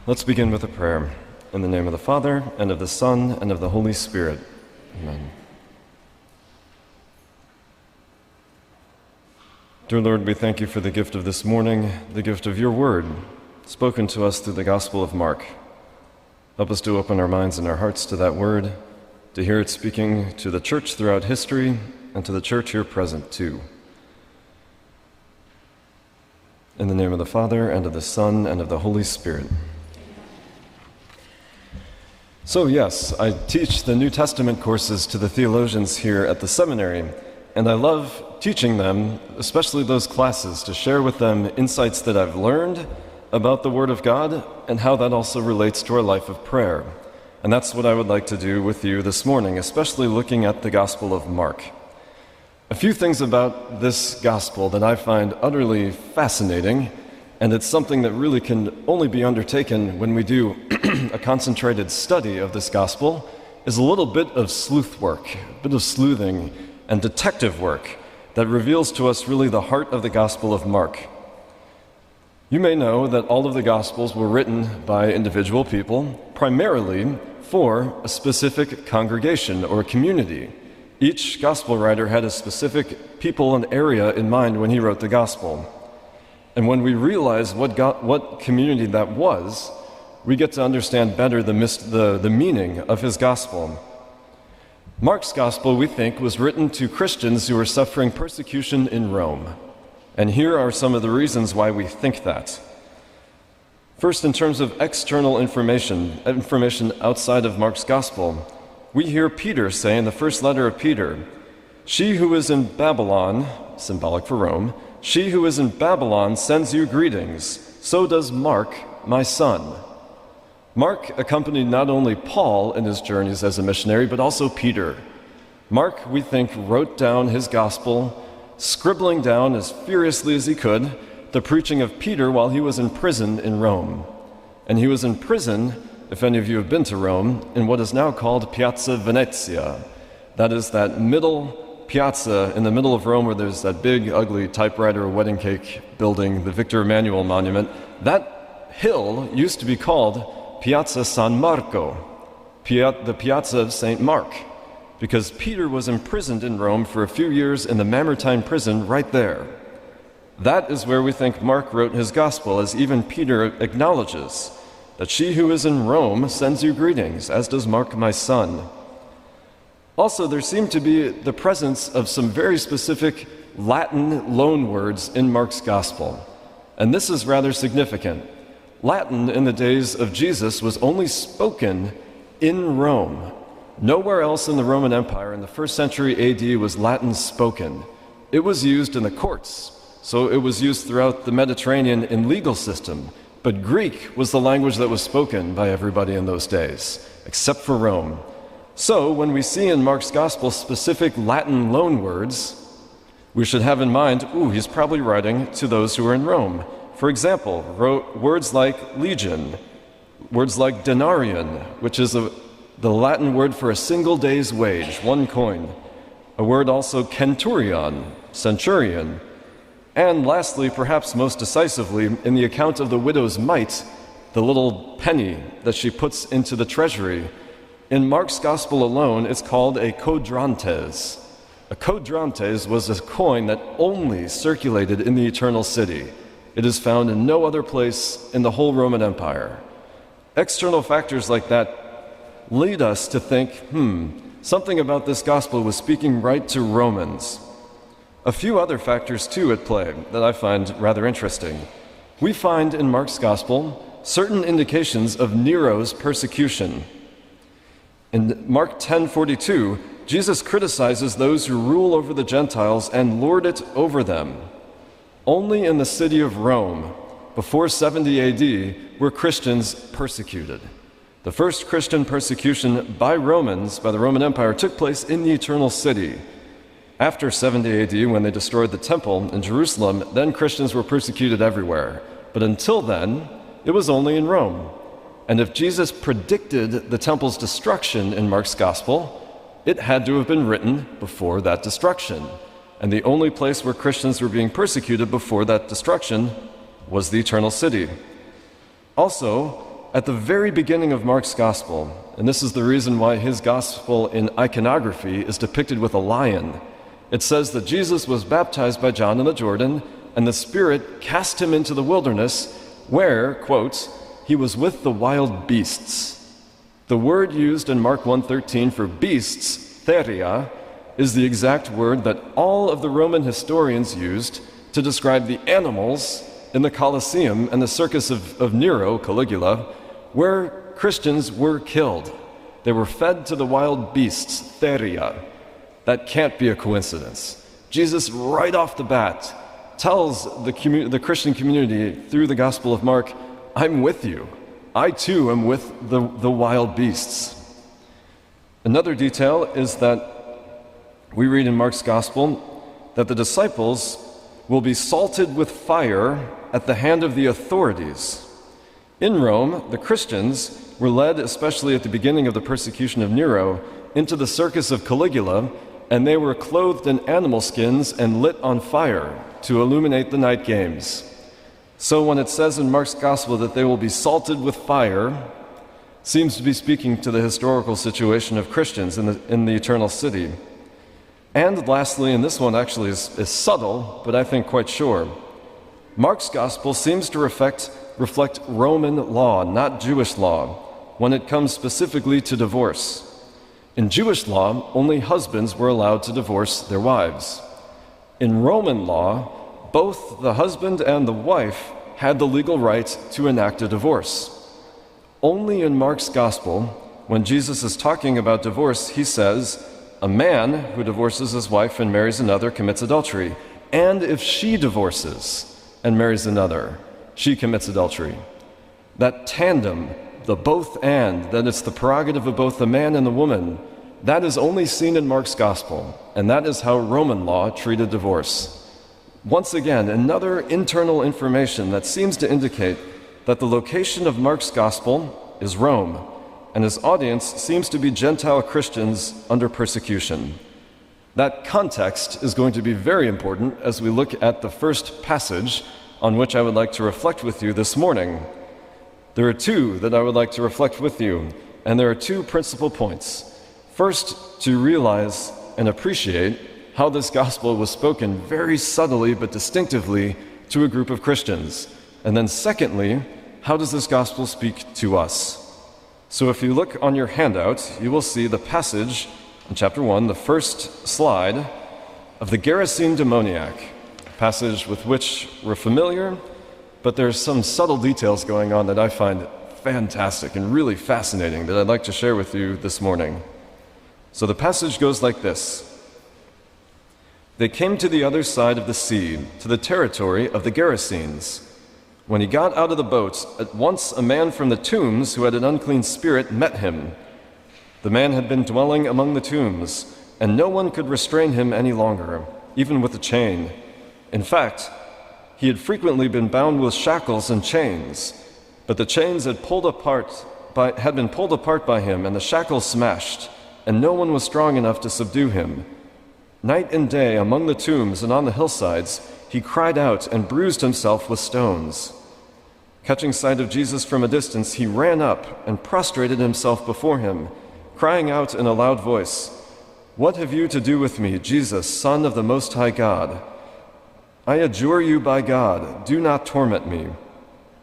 Let's begin with a prayer. In the name of the Father, and of the Son, and of the Holy Spirit. Amen. Dear Lord, we thank you for the gift of this morning, the gift of your word, spoken to us through the Gospel of Mark. Help us to open our minds and our hearts to that word, to hear it speaking to the church throughout history, and to the church here present too. In the name of the Father, and of the Son, and of the Holy Spirit. So yes, I teach the New Testament courses to the theologians here at the seminary, and I love teaching them, especially those classes, to share with them insights that I've learned about the Word of God and how that also relates to our life of prayer. And that's what I would like to do with you this morning, especially looking at the Gospel of Mark. A few things about this Gospel that I find utterly fascinating, and it's something that really can only be undertaken when we do a concentrated study of this gospel, is a little bit of sleuth work, a bit of sleuthing and detective work that reveals to us really the heart of the Gospel of Mark. You may know that all of the Gospels were written by individual people, primarily for a specific congregation or community. Each Gospel writer had a specific people and area in mind when he wrote the Gospel. And when we realize what community that was, we get to understand better the meaning of his gospel. Mark's gospel, we think, was written to Christians who were suffering persecution in Rome. And here are some of the reasons why we think that. First, in terms of external information outside of Mark's gospel, we hear Peter say in the first letter of Peter, "She who is in Babylon," symbolic for Rome, "she who is in Babylon sends you greetings. So does Mark, my son." Mark accompanied not only Paul in his journeys as a missionary, but also Peter. Mark, we think, wrote down his gospel, scribbling down as furiously as he could the preaching of Peter while he was in prison in Rome. And he was in prison, if any of you have been to Rome, in what is now called Piazza Venezia. That is that middle piazza in the middle of Rome where there's that big, ugly typewriter wedding cake building, the Victor Emmanuel Monument. That hill used to be called Piazza San Marco, the Piazza of St. Mark, because Peter was imprisoned in Rome for a few years in the Mamertine prison right there. That is where we think Mark wrote his gospel, as even Peter acknowledges that she who is in Rome sends you greetings, as does Mark, my son. Also, there seemed to be the presence of some very specific Latin loanwords in Mark's gospel. And this is rather significant. Latin in the days of Jesus was only spoken in Rome. Nowhere else in the Roman Empire in the 1st century AD was Latin spoken. It was used in the courts, so it was used throughout the Mediterranean in legal system. But Greek was the language that was spoken by everybody in those days, except for Rome. So when we see in Mark's gospel specific Latin loanwords, we should have in mind, he's probably writing to those who are in Rome. For example, wrote words like legion, words like denarion, which is the Latin word for a single day's wage, one coin. A word also centurion, and lastly, perhaps most decisively, in the account of the widow's mite, the little penny that she puts into the treasury. In Mark's gospel alone, it's called a quadrantes. A quadrantes was a coin that only circulated in the eternal city. It is found in no other place in the whole Roman Empire. External factors like that lead us to think, something about this gospel was speaking right to Romans. A few other factors, too, at play that I find rather interesting. We find in Mark's gospel certain indications of Nero's persecution. In Mark 10:42, Jesus criticizes those who rule over the Gentiles and lord it over them. Only in the city of Rome, before 70 AD, were Christians persecuted. The first Christian persecution by Romans, by the Roman Empire, took place in the eternal city. After 70 AD, when they destroyed the temple in Jerusalem, then Christians were persecuted everywhere. But until then, it was only in Rome. And if Jesus predicted the temple's destruction in Mark's gospel, it had to have been written before that destruction. And the only place where Christians were being persecuted before that destruction was the eternal city. Also, at the very beginning of Mark's gospel, and this is the reason why his gospel in iconography is depicted with a lion, it says that Jesus was baptized by John in the Jordan, and the Spirit cast him into the wilderness, where, quote, he was with the wild beasts. The word used in Mark 1:13 for beasts, theria, is the exact word that all of the Roman historians used to describe the animals in the Colosseum and the circus of Nero, Caligula, where Christians were killed. They were fed to the wild beasts, theria. That can't be a coincidence. Jesus, right off the bat, tells the Christian community through the Gospel of Mark, I'm with you. I too am with the wild beasts. Another detail is that we read in Mark's Gospel that the disciples will be salted with fire at the hand of the authorities. In Rome, the Christians were led, especially at the beginning of the persecution of Nero, into the circus of Caligula, and they were clothed in animal skins and lit on fire to illuminate the night games. So when it says in Mark's Gospel that they will be salted with fire, seems to be speaking to the historical situation of Christians in the eternal city. And lastly, and this one actually is subtle, but I think quite sure, Mark's Gospel seems to reflect Roman law, not Jewish law, when it comes specifically to divorce. In Jewish law, only husbands were allowed to divorce their wives. In Roman law, both the husband and the wife had the legal right to enact a divorce. Only in Mark's Gospel, when Jesus is talking about divorce, he says, a man who divorces his wife and marries another commits adultery, and if she divorces and marries another, she commits adultery. That tandem, the both and, that it's the prerogative of both the man and the woman, that is only seen in Mark's Gospel, and that is how Roman law treated divorce. Once again, another internal information that seems to indicate that the location of Mark's Gospel is Rome, and his audience seems to be Gentile Christians under persecution. That context is going to be very important as we look at the first passage on which I would like to reflect with you this morning. There are two that I would like to reflect with you, and there are two principal points. First, to realize and appreciate how this gospel was spoken very subtly but distinctively to a group of Christians. And then secondly, how does this gospel speak to us? So if you look on your handout, you will see the passage in chapter 1, the first slide, of the Gerasene demoniac, a passage with which we're familiar, but there's some subtle details going on that I find fantastic and really fascinating that I'd like to share with you this morning. So the passage goes like this. They came to the other side of the sea, to the territory of the Gerasenes. When he got out of the boat, at once a man from the tombs who had an unclean spirit met him. The man had been dwelling among the tombs, and no one could restrain him any longer, even with a chain. In fact, he had frequently been bound with shackles and chains, but the chains had been pulled apart by him, and the shackles smashed, and no one was strong enough to subdue him. Night and day, among the tombs and on the hillsides, he cried out and bruised himself with stones. Catching sight of Jesus from a distance, he ran up and prostrated himself before him, crying out in a loud voice, "What have you to do with me, Jesus, Son of the Most High God? I adjure you by God, do not torment me."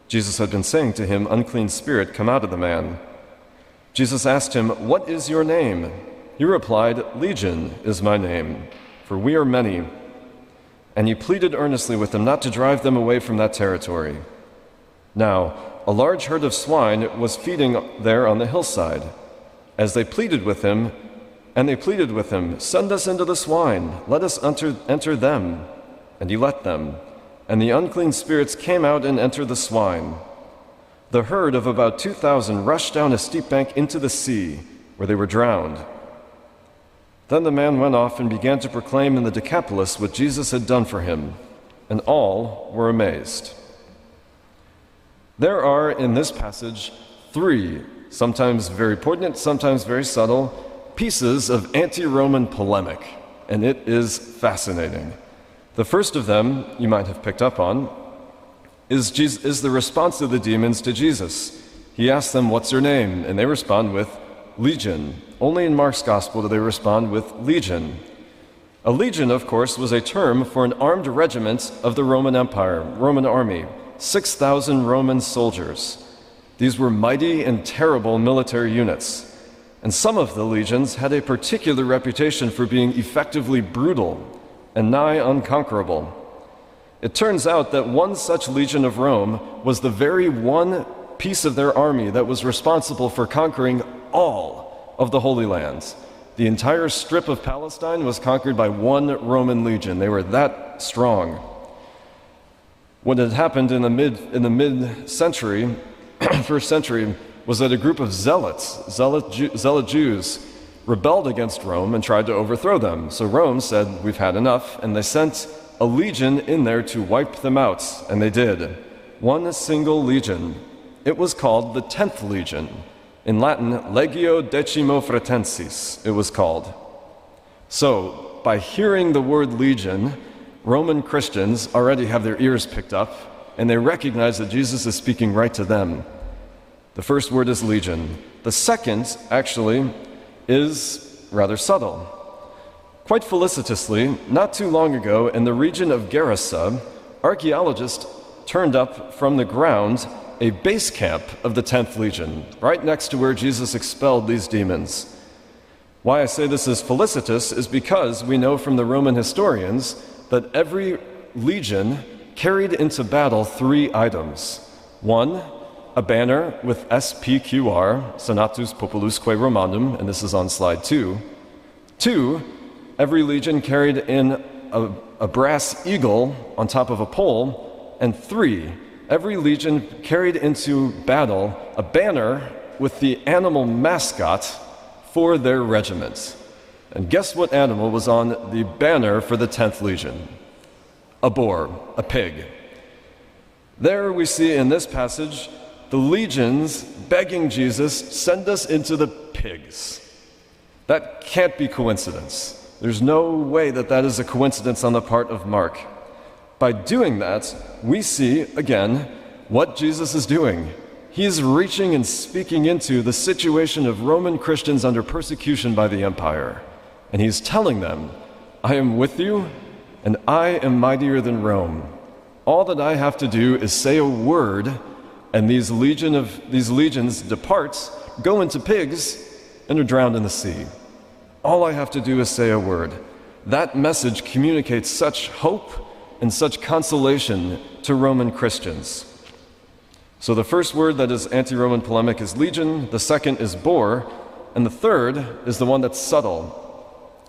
Jesus had been saying to him, "Unclean spirit, come out of the man." Jesus asked him, "What is your name?" He replied, "Legion is my name, for we are many." And he pleaded earnestly with them not to drive them away from that territory. Now, a large herd of swine was feeding there on the hillside. As they pleaded with him, "Send us into the swine, let us enter them." And he let them. And the unclean spirits came out and entered the swine. The herd of about 2,000 rushed down a steep bank into the sea, where they were drowned. Then the man went off and began to proclaim in the Decapolis what Jesus had done for him, and all were amazed. There are in this passage three, sometimes very poignant, sometimes very subtle, pieces of anti-Roman polemic, and it is fascinating. The first of them, you might have picked up on, is the response of the demons to Jesus. He asks them, "What's your name?" And they respond with Legion. Only in Mark's Gospel do they respond with Legion. A legion, of course, was a term for an armed regiment of the Roman Empire, Roman army, 6,000 Roman soldiers. These were mighty and terrible military units, and some of the legions had a particular reputation for being effectively brutal and nigh unconquerable. It turns out that one such legion of Rome was the very one piece of their army that was responsible for conquering all of the Holy Land. The entire strip of Palestine was conquered by one Roman legion. They were that strong. What had happened in the mid-century, first century, was that a group of zealot Jews, rebelled against Rome and tried to overthrow them. So Rome said, "We've had enough," and they sent a legion in there to wipe them out, and they did. One single legion. It was called the 10th Legion. In Latin, Legio Decimo Fretensis, it was called. So, by hearing the word legion, Roman Christians already have their ears picked up, and they recognize that Jesus is speaking right to them. The first word is legion. The second, actually, is rather subtle. Quite felicitously, not too long ago, in the region of Gerasa, archaeologists turned up from the ground a base camp of the 10th Legion, right next to where Jesus expelled these demons. Why I say this is felicitous is because we know from the Roman historians that every legion carried into battle 3 items. 1, a banner with SPQR, Senatus Populusque Romanum, and this is on slide 2. 2, every legion carried in a brass eagle on top of a pole. And 3, every legion carried into battle a banner with the animal mascot for their regiment. And guess what animal was on the banner for the 10th Legion? A boar, a pig. There we see in this passage the legions begging Jesus, "Send us into the pigs." That can't be coincidence. There's no way that that is a coincidence on the part of Mark. By doing that, we see, again, what Jesus is doing. He is reaching and speaking into the situation of Roman Christians under persecution by the empire. And he's telling them, "I am with you, and I am mightier than Rome. All that I have to do is say a word, and these legions depart, go into pigs, and are drowned in the sea. All I have to do is say a word." That message communicates such hope and such consolation to Roman Christians. So the first word that is anti-Roman polemic is legion, the second is boar, and the third is the one that's subtle.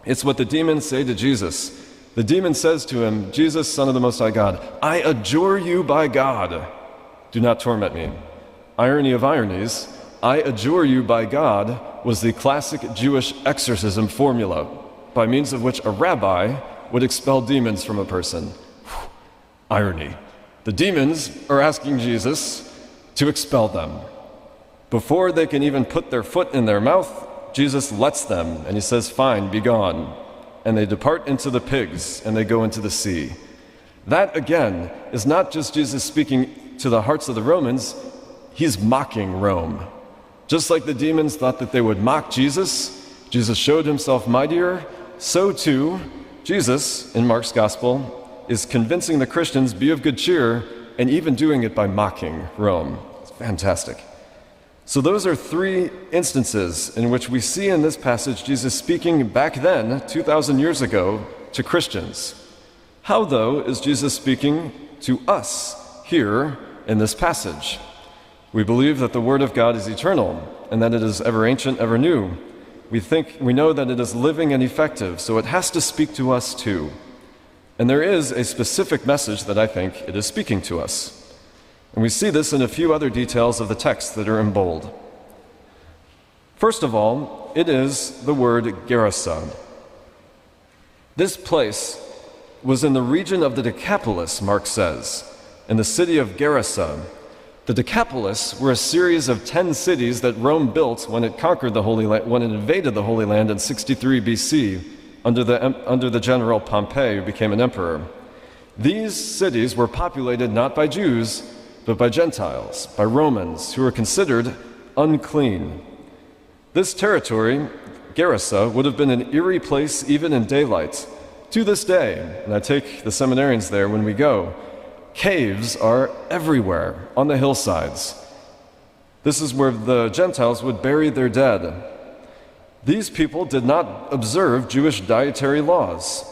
It's what the demons say to Jesus. The demon says to him, "Jesus, Son of the Most High God, I adjure you by God, do not torment me." Irony of ironies, "I adjure you by God" was the classic Jewish exorcism formula, by means of which a rabbi would expel demons from a person. Irony. The demons are asking Jesus to expel them. Before they can even put their foot in their mouth, Jesus lets them, and he says, "Fine, be gone." And they depart into the pigs, and they go into the sea. That, again, is not just Jesus speaking to the hearts of the Romans, he's mocking Rome. Just like the demons thought that they would mock Jesus, Jesus showed himself mightier, so too, Jesus, in Mark's Gospel, is convincing the Christians, be of good cheer, and even doing it by mocking Rome. It's fantastic. So those are 3 instances in which we see in this passage Jesus speaking back then, 2,000 years ago, to Christians. How, though, is Jesus speaking to us here in this passage? We believe that the Word of God is eternal, and that it is ever ancient, ever new. We know that it is living and effective, so it has to speak to us too. And there is a specific message that I think it is speaking to us. And we see this in a few other details of the text that are in bold. First of all, it is the word Gerasa. This place was in the region of the Decapolis, Mark says, in the city of Gerasa. The Decapolis were a series of 10 cities that Rome built when it conquered the Holy Land, when it invaded the Holy Land in 63 BC under the general Pompey, who became an emperor. These cities were populated not by Jews, but by Gentiles, by Romans, who are considered unclean. This territory, Gerasa, would have been an eerie place even in daylight. To this day, and I take the seminarians there when we go, caves are everywhere on the hillsides. This is where the Gentiles would bury their dead. These people did not observe Jewish dietary laws,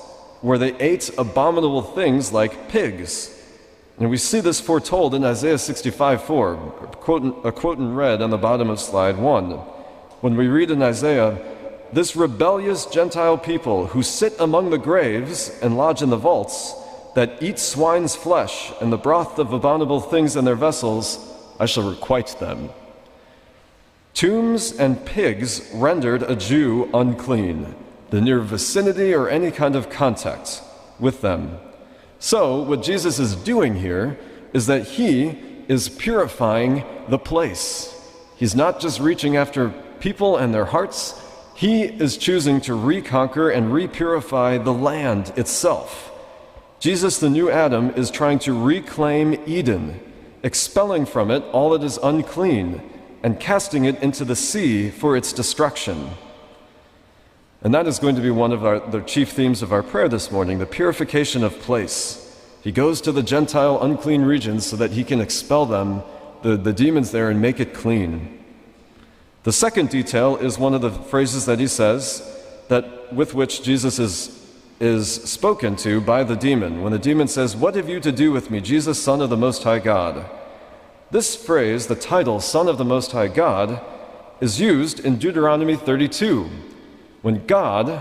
where they ate abominable things like pigs. And we see this foretold in Isaiah 65:4, a quote in red on the bottom of slide 1. When we read in Isaiah, "This rebellious Gentile people who sit among the graves and lodge in the vaults, that eat swine's flesh and the broth of abominable things in their vessels, I shall requite them." Tombs and pigs rendered a Jew unclean, the near vicinity or any kind of contact with them. So, what Jesus is doing here is that he is purifying the place. He's not just reaching after people and their hearts, he is choosing to reconquer and repurify the land itself. Jesus, the new Adam, is trying to reclaim Eden, expelling from it all that is unclean and casting it into the sea for its destruction. And that is going to be one of the chief themes of our prayer this morning, the purification of place. He goes to the Gentile unclean regions so that he can expel them, the demons there, and make it clean. The second detail is one of the phrases that he says that with which Jesus is spoken to by the demon. When the demon says, "What have you to do with me, Jesus, Son of the Most High God?" This phrase, the title, Son of the Most High God, is used in Deuteronomy 32, when God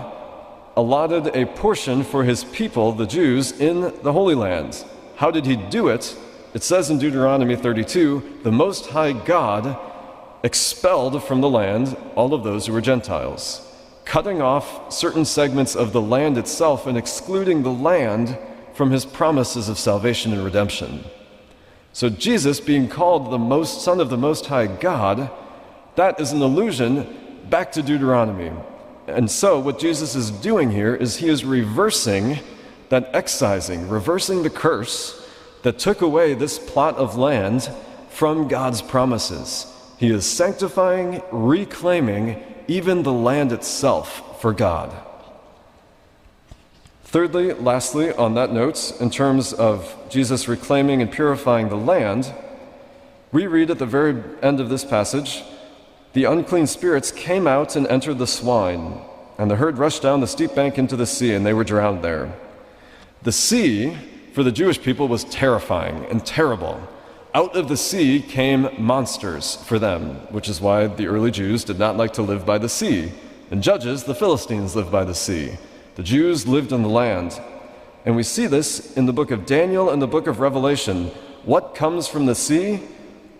allotted a portion for his people, the Jews, in the Holy Land. How did he do it? It says in Deuteronomy 32, the Most High God expelled from the land all of those who were Gentiles, cutting off certain segments of the land itself and excluding the land from his promises of salvation and redemption. So Jesus, being called the Son of the Most High God, that is an allusion back to Deuteronomy. And so what Jesus is doing here is he is reversing that excising, reversing the curse that took away this plot of land from God's promises. He is sanctifying, reclaiming even the land itself for God. Thirdly, lastly, on that note, in terms of Jesus reclaiming and purifying the land, we read at the very end of this passage, "The unclean spirits came out and entered the swine, and the herd rushed down the steep bank into the sea, and they were drowned there." The sea, for the Jewish people, was terrifying and terrible. Out of the sea came monsters for them, which is why the early Jews did not like to live by the sea. In Judges, the Philistines lived by the sea. The Jews lived on the land. And we see this in the book of Daniel and the book of Revelation. What comes from the sea?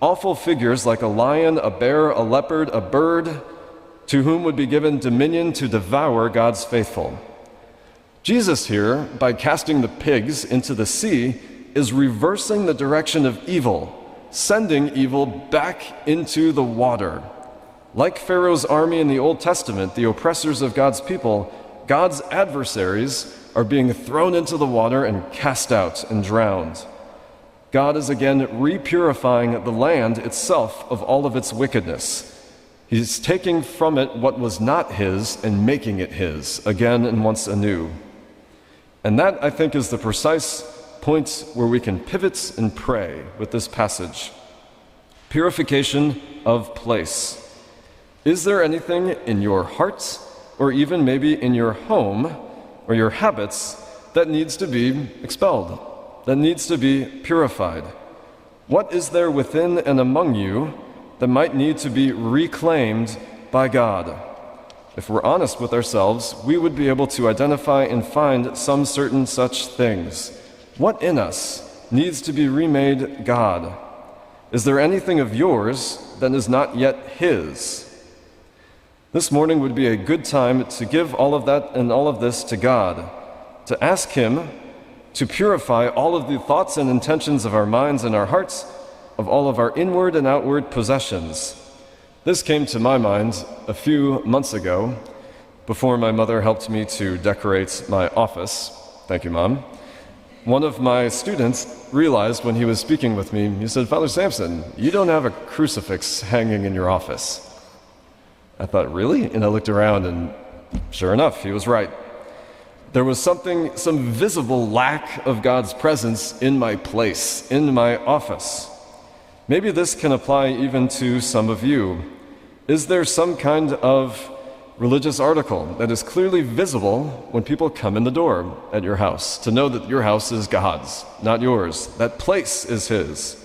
Awful figures like a lion, a bear, a leopard, a bird, to whom would be given dominion to devour God's faithful. Jesus here, by casting the pigs into the sea, is reversing the direction of evil, sending evil back into the water. Like Pharaoh's army in the Old Testament, the oppressors of God's people, God's adversaries are being thrown into the water and cast out and drowned. God is again repurifying the land itself of all of its wickedness. He's taking from it what was not his and making it his again and once anew. And that, I think, is the precise point where we can pivot and pray with this passage. Purification of place. Is there anything in your heart, or even maybe in your home or your habits, that needs to be expelled, that needs to be purified? What is there within and among you that might need to be reclaimed by God? If we're honest with ourselves, we would be able to identify and find some certain such things. What in us needs to be remade God? Is there anything of yours that is not yet his? This morning would be a good time to give all of that and all of this to God, to ask him to purify all of the thoughts and intentions of our minds and our hearts, of all of our inward and outward possessions. This came to my mind a few months ago, before my mother helped me to decorate my office. Thank you, Mom. one of my students realized when he was speaking with me, he said, "Father Samson, you don't have a crucifix hanging in your office." I thought, "Really?" And I looked around, and sure enough, he was right. There was some visible lack of God's presence in my place, in my office. Maybe this can apply even to some of you. Is there some kind of religious article that is clearly visible when people come in the door at your house, to know that your house is God's, not yours? That place is His.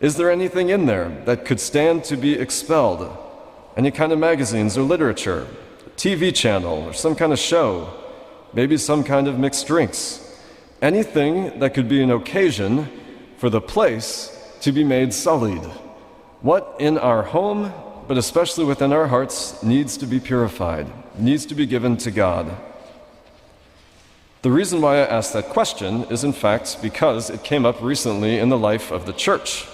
Is there anything in there that could stand to be expelled? Any kind of magazines or literature, a TV channel or some kind of show, maybe some kind of mixed drinks? Anything that could be an occasion for the place to be made sullied. What in our home, but especially within our hearts, needs to be purified, needs to be given to God? The reason why I asked that question is in fact because it came up recently in the life of the church.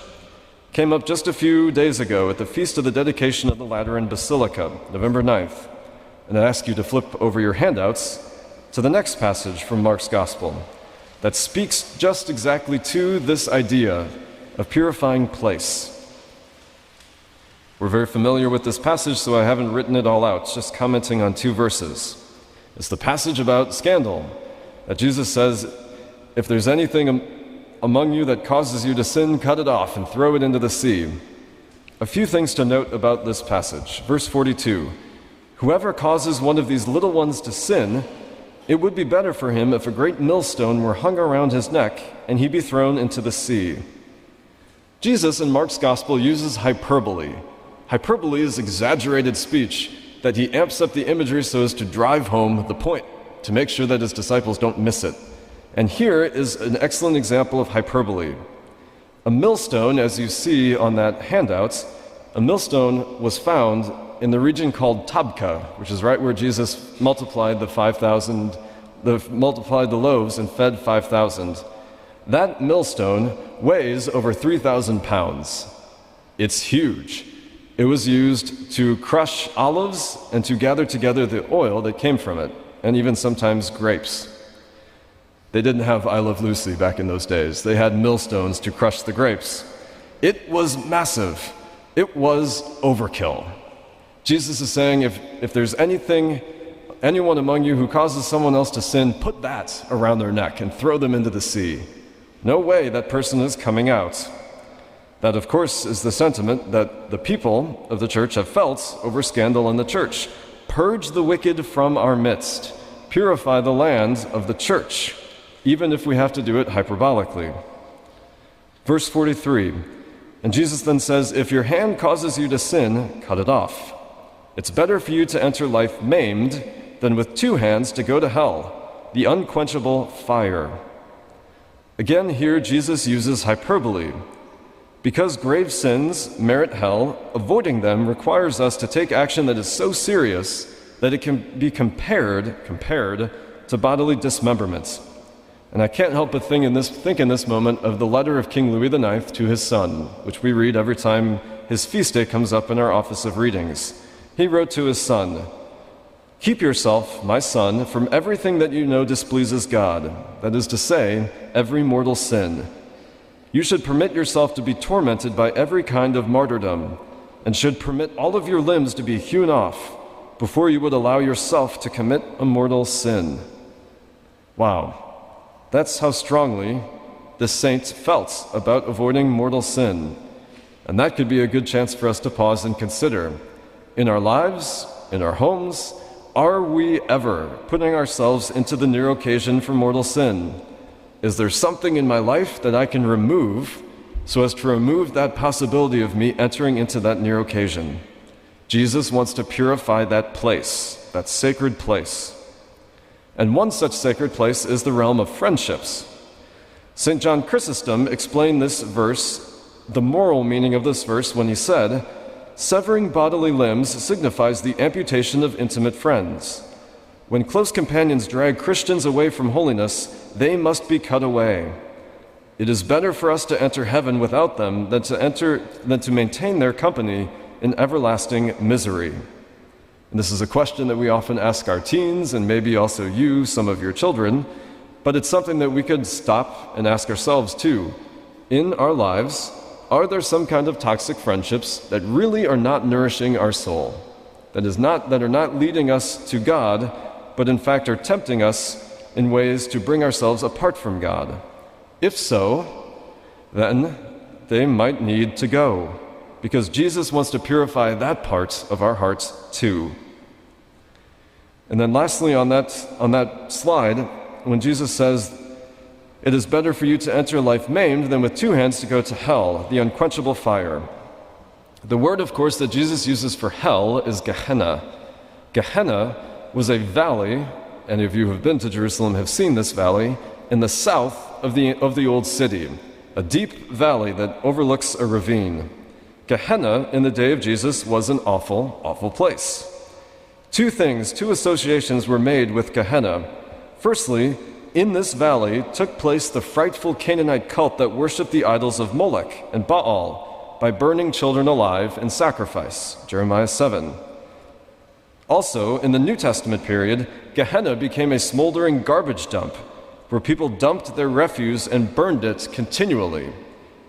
It came up just a few days ago at the Feast of the Dedication of the Lateran Basilica, November 9th. And I ask you to flip over your handouts to the next passage from Mark's Gospel that speaks just exactly to this idea of purifying place. We're very familiar with this passage, so I haven't written it all out, just commenting on 2 verses. It's the passage about scandal, that Jesus says, if there's anything among you that causes you to sin, cut it off and throw it into the sea. A few things to note about this passage. Verse 42, whoever causes one of these little ones to sin, it would be better for him if a great millstone were hung around his neck and he be thrown into the sea. Jesus in Mark's Gospel uses hyperbole. Hyperbole is exaggerated speech that he amps up the imagery so as to drive home the point, to make sure that his disciples don't miss it. And here is an excellent example of hyperbole. A millstone, as you see on that handout, a millstone was found in the region called Tabka, which is right where Jesus multiplied the loaves and fed 5,000. That millstone weighs over 3,000 pounds. It's huge. It was used to crush olives and to gather together the oil that came from it, and even sometimes grapes. They didn't have I Love Lucy back in those days. They had millstones to crush the grapes. It was massive. It was overkill. Jesus is saying, if there's anyone among you who causes someone else to sin, put that around their neck and throw them into the sea. No way that person is coming out. That, of course, is the sentiment that the people of the church have felt over scandal in the church. Purge the wicked from our midst. Purify the land of the church, even if we have to do it hyperbolically. Verse 43, and Jesus then says, if your hand causes you to sin, cut it off. It's better for you to enter life maimed than with 2 hands to go to hell, the unquenchable fire. Again, here Jesus uses hyperbole. Because grave sins merit hell, avoiding them requires us to take action that is so serious that it can be compared to bodily dismemberment. And I can't help but think in this moment of the letter of King Louis IX to his son, which we read every time his feast day comes up in our office of readings. He wrote to his son, keep yourself, my son, from everything that you know displeases God, that is to say, every mortal sin. You should permit yourself to be tormented by every kind of martyrdom, and should permit all of your limbs to be hewn off before you would allow yourself to commit a mortal sin. Wow, that's how strongly this saint felt about avoiding mortal sin. And that could be a good chance for us to pause and consider. In our lives, in our homes, are we ever putting ourselves into the near occasion for mortal sin? Is there something in my life that I can remove so as to remove that possibility of me entering into that near occasion? Jesus wants to purify that place, that sacred place. And one such sacred place is the realm of friendships. St. John Chrysostom explained this verse, the moral meaning of this verse, when he said, severing bodily limbs signifies the amputation of intimate friends. When close companions drag Christians away from holiness, they must be cut away. It is better for us to enter heaven without them than to maintain their company in everlasting misery. And this is a question that we often ask our teens, and maybe also you, some of your children. But it's something that we could stop and ask ourselves too. In our lives, are there some kind of toxic friendships that really are not nourishing our soul? That are not leading us to God, but in fact are tempting us in ways to bring ourselves apart from God? If so, then they might need to go, because Jesus wants to purify that part of our hearts too. And then lastly on that slide, when Jesus says, "It is better for you to enter life maimed than with 2 hands to go to hell, the unquenchable fire." The word, of course, that Jesus uses for hell is Gehenna. Gehenna was a valley, any of you who have been to Jerusalem have seen this valley, in the south of the old city, a deep valley that overlooks a ravine. Gehenna, in the day of Jesus, was an awful, awful place. Two associations were made with Gehenna. Firstly, in this valley took place the frightful Canaanite cult that worshipped the idols of Molech and Baal by burning children alive in sacrifice, Jeremiah 7. Also, in the New Testament period, Gehenna became a smoldering garbage dump where people dumped their refuse and burned it continually.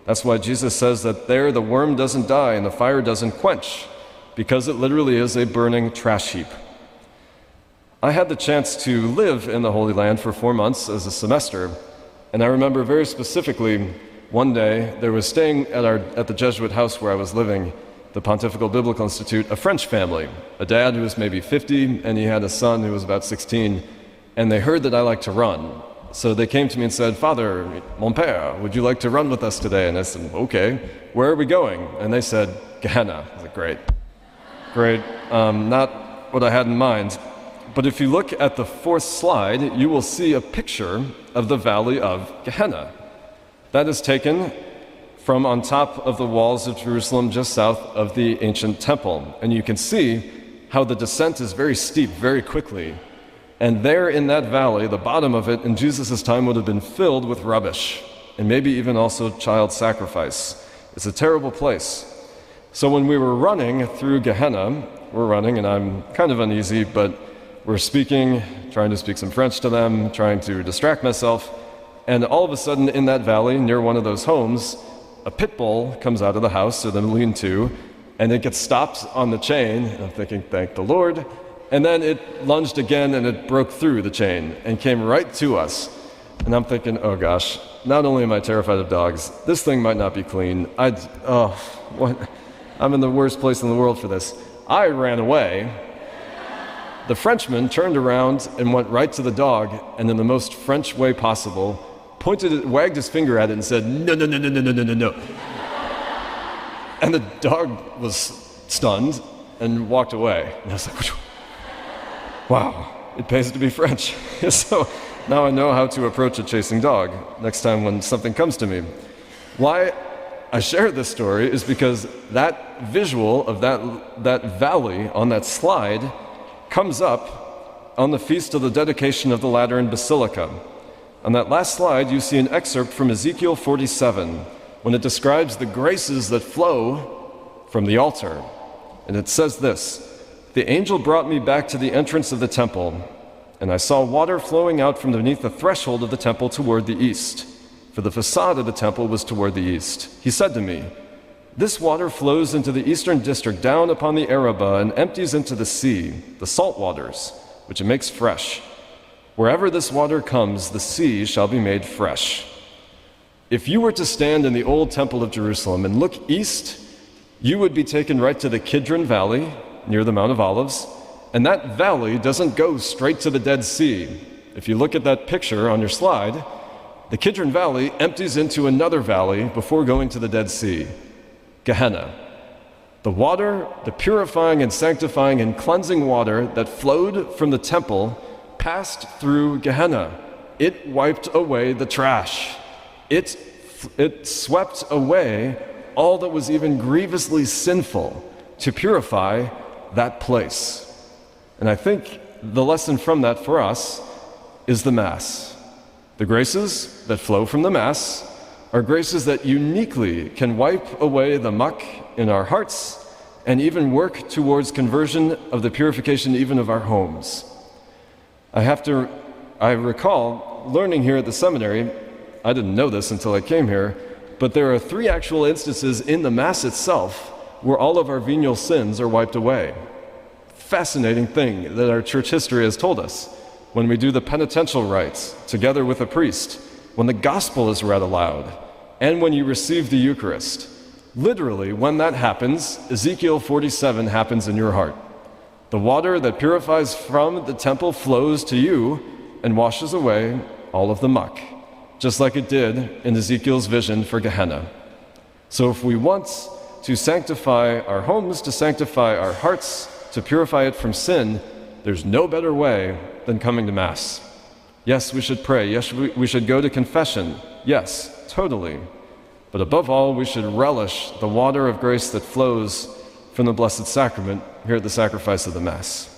That's why Jesus says that there the worm doesn't die and the fire doesn't quench, because it literally is a burning trash heap. I had the chance to live in the Holy Land for 4 months as a semester, and I remember very specifically one day there was staying at the Jesuit house where I was living, the Pontifical Biblical Institute, a French family, a dad who was maybe 50, and he had a son who was about 16, and they heard that I liked to run. So they came to me and said, "Father, mon père, would you like to run with us today?" And I said, "Okay, where are we going?" And they said, "Gehenna." I was like, great, not what I had in mind. But if you look at the 4th slide, you will see a picture of the Valley of Gehenna. That is taken from on top of the walls of Jerusalem just south of the ancient temple. And you can see how the descent is very steep very quickly. And there in that valley, the bottom of it in Jesus' time would have been filled with rubbish and maybe even also child sacrifice. It's a terrible place. So when we were running through Gehenna, we're running and I'm kind of uneasy, but we're trying to speak some French to them, trying to distract myself. And all of a sudden in that valley, near one of those homes, a pit bull comes out of the house or the lean-to, and it gets stopped on the chain. And I'm thinking, thank the Lord. And then it lunged again and it broke through the chain and came right to us. And I'm thinking, oh gosh, not only am I terrified of dogs, this thing might not be clean. I'm in the worst place in the world for this. I ran away. The Frenchman turned around and went right to the dog, and in the most French way possible, wagged his finger at it and said, "No, no, no, no, no, no, no, no, no." And the dog was stunned and walked away. And I was like, wow, it pays to be French. So now I know how to approach a chasing dog next time when something comes to me. Why I share this story is because that visual of that valley on that slide comes up on the feast of the dedication of the Lateran Basilica. On that last slide, you see an excerpt from Ezekiel 47, when it describes the graces that flow from the altar. And it says this: "The angel brought me back to the entrance of the temple, and I saw water flowing out from beneath the threshold of the temple toward the east, for the facade of the temple was toward the east. He said to me, 'This water flows into the eastern district down upon the Arabah and empties into the sea, the salt waters, which it makes fresh. Wherever this water comes, the sea shall be made fresh.'" If you were to stand in the old temple of Jerusalem and look east, you would be taken right to the Kidron Valley, near the Mount of Olives, and that valley doesn't go straight to the Dead Sea. If you look at that picture on your slide, the Kidron Valley empties into another valley before going to the Dead Sea, Gehenna. The water, the purifying and sanctifying and cleansing water that flowed from the temple passed through Gehenna. It wiped away the trash. It swept away all that was even grievously sinful to purify that place. And I think the lesson from that for us is the Mass. The graces that flow from the Mass are graces that uniquely can wipe away the muck in our hearts and even work towards conversion of the purification even of our homes. I have to I recall learning here at the seminary, I didn't know this until I came here, but there are 3 actual instances in the Mass itself where all of our venial sins are wiped away. Fascinating thing that our church history has told us. When we do the penitential rites together with a priest, when the gospel is read aloud, and when you receive the Eucharist. Literally, when that happens, Ezekiel 47 happens in your heart. The water that purifies from the temple flows to you and washes away all of the muck, just like it did in Ezekiel's vision for Gehenna. So if we want to sanctify our homes, to sanctify our hearts, to purify it from sin, there's no better way than coming to Mass. Yes, we should pray. Yes, we should go to confession. Yes, totally. But above all, we should relish the water of grace that flows from the Blessed Sacrament here at the sacrifice of the Mass.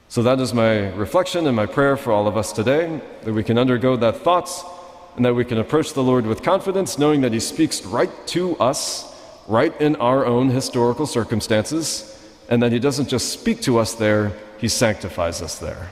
So that is my reflection and my prayer for all of us today, that we can undergo that thought and that we can approach the Lord with confidence, knowing that He speaks right to us, right in our own historical circumstances, and that He doesn't just speak to us there, He sanctifies us there.